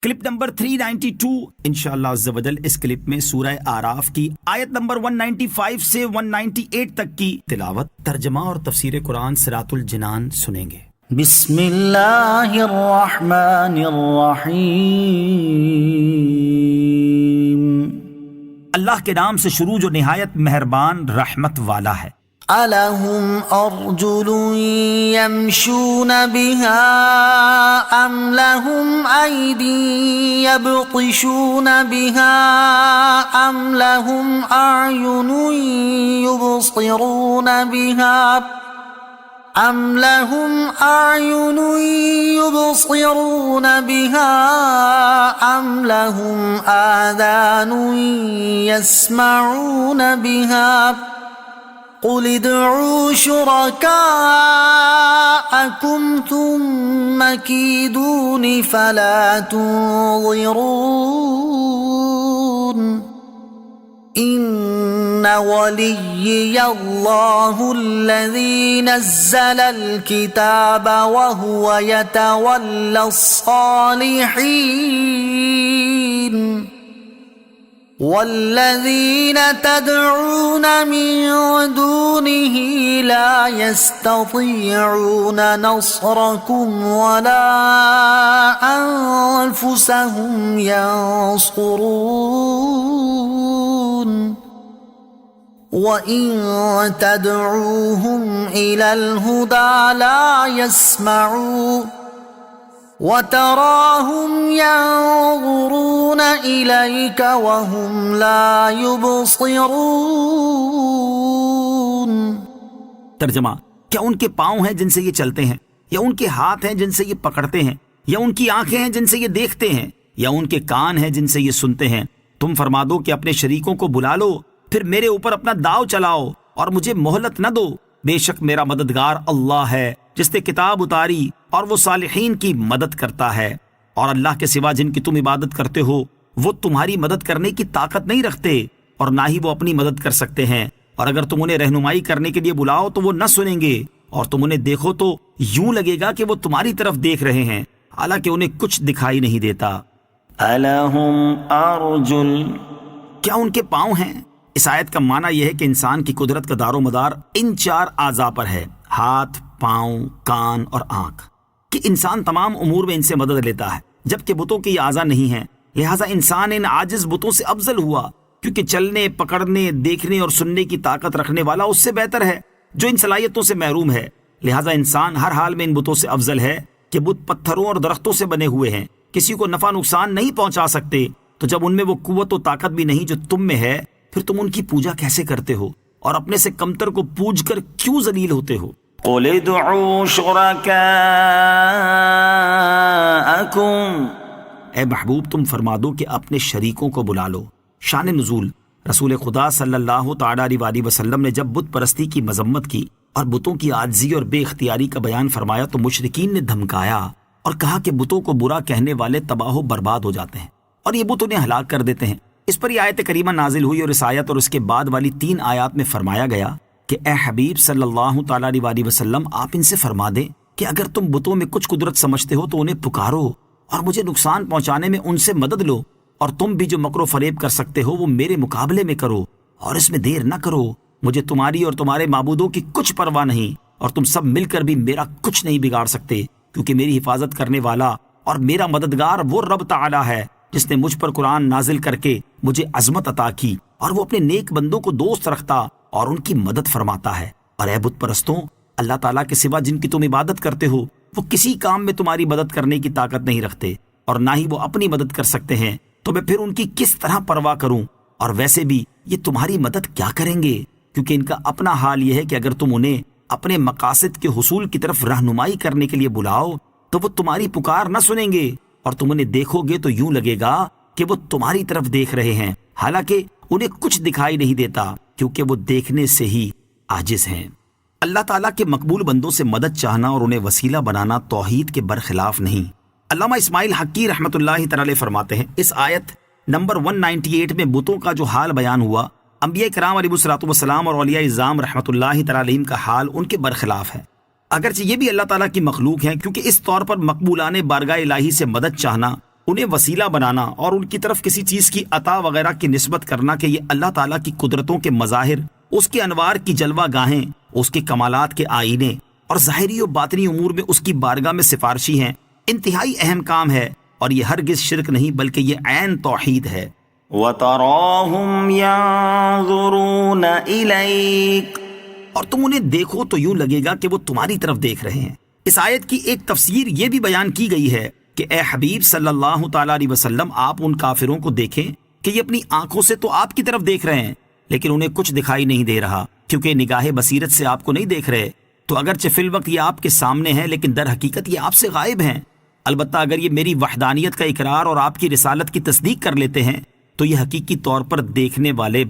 Clip number 392 انشاءاللہ عز و جل اس کلپ میں سورہ آراف کی آیت نمبر 195 سے 198 تک کی تلاوت، ترجمہ اور تفسیر قرآن صراط الجنان سنیں گے۔ بسم اللہ الرحمن الرحیم۔ اللہ کے نام سے شروع جو نہایت مہربان رحمت والا ہے۔ أَلَهُمْ أَرْجُلٌ يَمْشُونَ بِهَا أَمْ لَهُمْ أَيْدٍ يَبْطِشُونَ بِهَا أَمْ لَهُمْ أَعْيُنٌ يُبْصِرُونَ بِهَا أَمْ لَهُمْ أَعْيُنٌ يُبْصِرُونَ بِهَا أَمْ لَهُمْ آذَانٌ يَسْمَعُونَ بِهَا قل ادعوا شركاءكم ثم كيدون فلا تنظرون إن وليي الله الذي نزل الكتاب وهو يتولى الصالحين والذين تدعون من دونه لا يستطيعون نصركم ولا أنفسهم ينصرون وإن تدعوهم إلى الهدى لا يسمعون وَتَرَاهُمْ يَنظُرُونَ إِلَيْكَ وَهُمْ لَا يُبْصِرُونَ۔ ترجمہ، کیا ان کے پاؤں ہیں جن سے یہ چلتے ہیں، یا ان کے ہاتھ ہیں جن سے یہ پکڑتے ہیں، یا ان کی آنکھیں ہیں جن سے یہ دیکھتے ہیں، یا ان کے کان ہیں جن سے یہ سنتے ہیں؟ تم فرما دو کہ اپنے شریکوں کو بلا لو، پھر میرے اوپر اپنا داؤ چلاؤ اور مجھے مہلت نہ دو۔ بے شک میرا مددگار اللہ ہے جس نے کتاب اتاری اور وہ صالحین کی مدد کرتا ہے، اور اللہ کے سوا جن کی تم عبادت کرتے ہو وہ تمہاری مدد کرنے کی طاقت نہیں رکھتے اور نہ ہی وہ اپنی مدد کر سکتے ہیں، اور اگر تم انہیں رہنمائی کرنے کے لیے بلاؤ تو وہ نہ سنیں گے، اور تم انہیں دیکھو تو یوں لگے گا کہ وہ تمہاری طرف دیکھ رہے ہیں حالانکہ انہیں کچھ دکھائی نہیں دیتا۔ أَلَهُمْ أَرْجُلٌ، کیا ان کے پاؤں ہیں؟ اس آیت کا معنی یہ ہے کہ انسان کی قدرت کا دار و مدار ان چار اعضاء پر ہے، ہاتھ، پاؤں، کان اور آنکھ، کہ انسان تمام امور میں ان سے مدد لیتا ہے، جبکہ بتوں کے یہ اعضاء نہیں ہیں، لہٰذا انسان ان عاجز بتوں سے افضل ہوا، کیونکہ چلنے، پکڑنے، دیکھنے اور سننے کی طاقت رکھنے والا اس سے بہتر ہے جو ان صلاحیتوں سے محروم ہے۔ لہٰذا انسان ہر حال میں ان بتوں سے افضل ہے کہ بت پتھروں اور درختوں سے بنے ہوئے ہیں، کسی کو نفع نقصان نہیں پہنچا سکتے، تو جب ان میں وہ قوت و طاقت بھی نہیں جو تم میں ہے، پھر تم ان کی پوجا کیسے کرتے ہو اور اپنے سے کمتر کو پوج کر کیوں ذلیل ہوتے ہو؟ قل ادعوا شركاءكم، اے محبوب تم فرما دو کہ اپنے شریکوں کو بلا لو۔ شان نزول، رسول خدا صلی اللہ تعالی علیہ وسلم نے جب بت پرستی کی مذمت کی اور بتوں کی عاجزی اور بے اختیاری کا بیان فرمایا تو مشرکین نے دھمکایا اور کہا کہ بتوں کو برا کہنے والے تباہ و برباد ہو جاتے ہیں اور یہ بت انہیں ہلاک کر دیتے ہیں۔ اس پر یہ آیت کریمہ نازل ہوئی اور اس آیت اور اس کے بعد والی 3 آیات میں فرمایا گیا کہ اے حبیب صلی اللہ تعالی علیہ وسلم، آپ ان سے فرما دیں کہ اگر تم بتوں میں کچھ قدرت سمجھتے ہو تو انہیں پکارو اور مجھے نقصان پہنچانے میں ان سے مدد لو، اور تم بھی جو مکر و فریب کر سکتے ہو وہ میرے مقابلے میں کرو اور اس میں دیر نہ کرو۔ مجھے تمہاری اور تمہارے معبودوں کی کچھ پرواہ نہیں، اور تم سب مل کر بھی میرا کچھ نہیں بگاڑ سکتے، کیونکہ میری حفاظت کرنے والا اور میرا مددگار وہ رب تعالی ہے جس نے مجھ پر قرآن نازل کر کے مجھے عظمت عطا کی، اور وہ اپنے نیک بندوں کو دوست رکھتا اور ان کی مدد فرماتا ہے۔ اور اے بت پرستوں، اللہ تعالیٰ کے سوا جن کی تم عبادت کرتے ہو وہ کسی کام میں تمہاری مدد کرنے کی طاقت نہیں رکھتے اور نہ ہی وہ اپنی مدد کر سکتے ہیں، تو میں پھر ان کی کس طرح پرواہ کروں؟ اور ویسے بھی یہ تمہاری مدد کیا کریں گے؟ کیونکہ ان کا اپنا حال یہ ہے کہ اگر تم انہیں اپنے مقاصد کے حصول کی طرف رہنمائی کرنے کے لیے بلاؤ تو وہ تمہاری پکار نہ سنیں گے، اور تم انہیں دیکھو گے تو یوں لگے گا کہ وہ تمہاری طرف دیکھ رہے ہیں حالانکہ انہیں کچھ دکھائی نہیں دیتا، کیونکہ وہ دیکھنے سے ہی عاجز ہیں۔ اللہ تعالیٰ کے مقبول بندوں سے مدد چاہنا اور انہیں وسیلہ بنانا توحید کے برخلاف نہیں۔ علامہ اسماعیل حقی رحمۃ اللہ تعالی فرماتے ہیں اس آیت نمبر 198 میں بتوں کا جو حال بیان ہوا، انبیاء کرام علیہ الصلوۃ والسلام اور اولیاء اعظام رحمۃ اللہ تعالی علیہم کا حال ان کے برخلاف ہے، اگرچہ یہ بھی اللہ تعالیٰ کی مخلوق ہیں، کیونکہ اس طور پر مقبولان بارگاہ الہی سے مدد چاہنا انہیں وسیلہ بنانا اور ان کی طرف کسی چیز کی عطا وغیرہ کی نسبت کرنا کہ یہ اللہ تعالیٰ کی قدرتوں کے مظاہر، اس کے انوار کی جلوہ گاہیں، اس کے کمالات کے آئینے اور ظاہری و باطنی امور میں اس کی بارگاہ میں سفارشی ہیں، انتہائی اہم کام ہے، اور یہ ہرگز شرک نہیں بلکہ یہ عین توحید ہے۔ وَتَرَاهُمْ يَنظُرُونَ إِلَيْكَ، اور تم انہیں دیکھو تو یوں لگے گا کہ وہ تمہاری طرف دیکھ رہے ہیں۔ اس آیت کی ایک تفسیر یہ بھی بیان کی گئی ہے کہ اے حبیب صلی اللہ تعالیٰ علیہ وسلم، آپ ان کافروں کو دیکھیں کہ یہ اپنی آنکھوں سے تو آپ کی طرف دیکھ رہے ہیں لیکن انہیں کچھ دکھائی نہیں دے رہا، کیونکہ نگاہ بصیرت سے آپ کو نہیں دیکھ رہے۔ تو اگرچہ فی الوقت یہ آپ کے سامنے ہیں لیکن در حقیقت یہ آپ سے غائب ہیں۔ البتہ اگر یہ میری وحدانیت کا اقرار اور آپ کی رسالت کی تصدیق کر لیتے ہیں تو یہ حقیقی طور پر دیکھنے والے